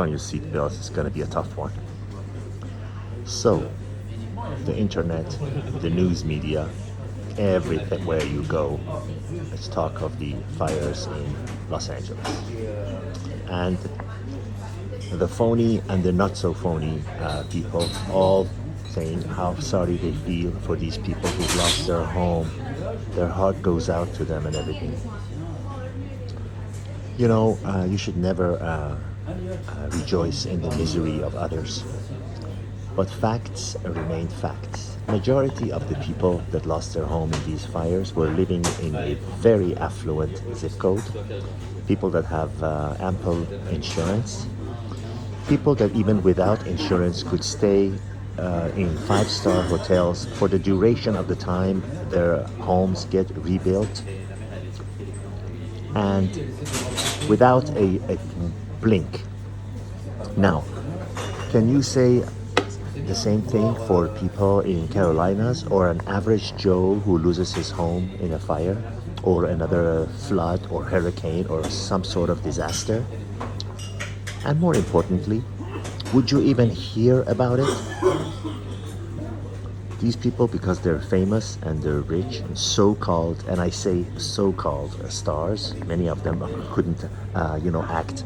on your seatbelts, it's going to be a tough one. So, the internet, the news media, everywhere you go, let's talk of the fires in Los Angeles. And the phony and the not so phony people all saying how sorry they feel for these people who've lost their home. Their heart goes out to them and everything. You know, you should never rejoice in the misery of others. But facts remain facts. Majority of the people that lost their home in these fires were living in a very affluent zip code. People that have ample insurance. People that even without insurance could stay in five-star hotels for the duration of the time their homes get rebuilt. And without a blink. Now, can you say the same thing for people in Carolinas or an average Joe who loses his home in a fire or another flood or hurricane or some sort of disaster? And more importantly, would you even hear about it? These people, because they're famous and they're rich and so-called, and I say so-called stars, many of them couldn't, act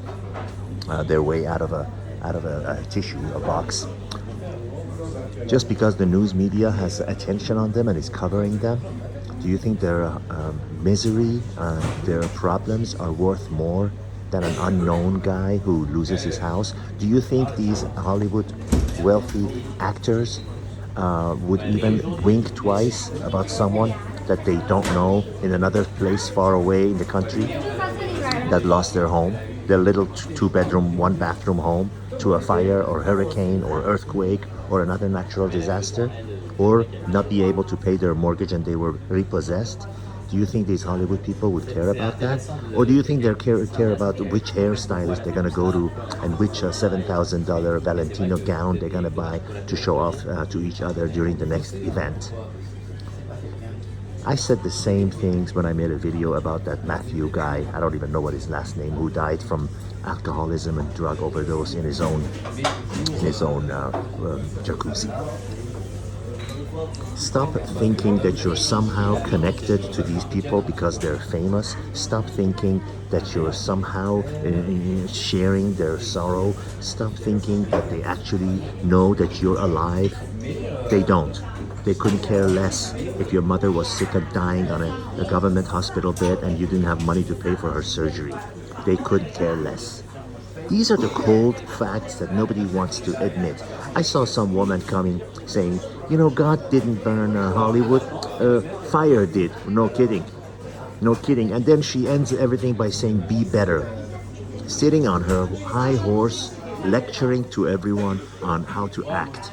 their way out of a tissue, a box. Just because the news media has attention on them and is covering them, do you think their misery, their problems are worth more than an unknown guy who loses his house? Do you think these Hollywood wealthy actors would even wink twice about someone that they don't know in another place far away in the country that lost their home, their little two-bedroom, one-bathroom home to a fire or hurricane or earthquake or another natural disaster, or not be able to pay their mortgage and they were repossessed? Do you think these Hollywood people would care about that? Or do you think they care about which hairstylist they're going to go to and which $7,000 Valentino gown they're going to buy to show off to each other during the next event? I said the same things when I made a video about that Matthew guy, I don't even know what his last name, who died from alcoholism and drug overdose in his own jacuzzi. Stop thinking that you're somehow connected to these people because they're famous. Stop thinking that you're somehow sharing their sorrow. Stop thinking that they actually know that you're alive. They don't. They couldn't care less if your mother was sick and dying on a government hospital bed and you didn't have money to pay for her surgery. They couldn't care less. These are the cold facts that nobody wants to admit. I saw some woman coming saying, you know, God didn't burn Hollywood, fire did. No kidding. No kidding. And then she ends everything by saying, be better. Sitting on her high horse, lecturing to everyone on how to act.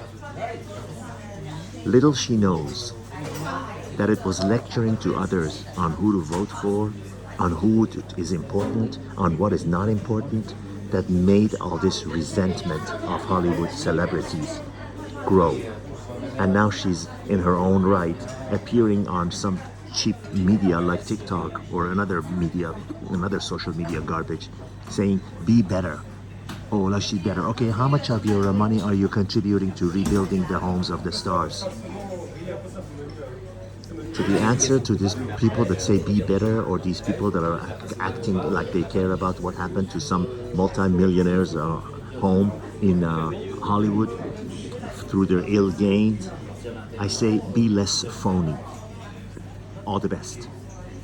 Little she knows that it was lecturing to others on who to vote for, on who is important, on what is not important, that made all this resentment of Hollywood celebrities grow. And now she's in her own right appearing on some cheap media like TikTok or another social media garbage saying, be better. Oh, like she's better. Okay, how much of your money are you contributing to rebuilding the homes of the stars? So the answer to these people that say be better, or these people that are acting like they care about what happened to some multi-millionaire's home in Hollywood through their ill gains, I say be less phony. All the best.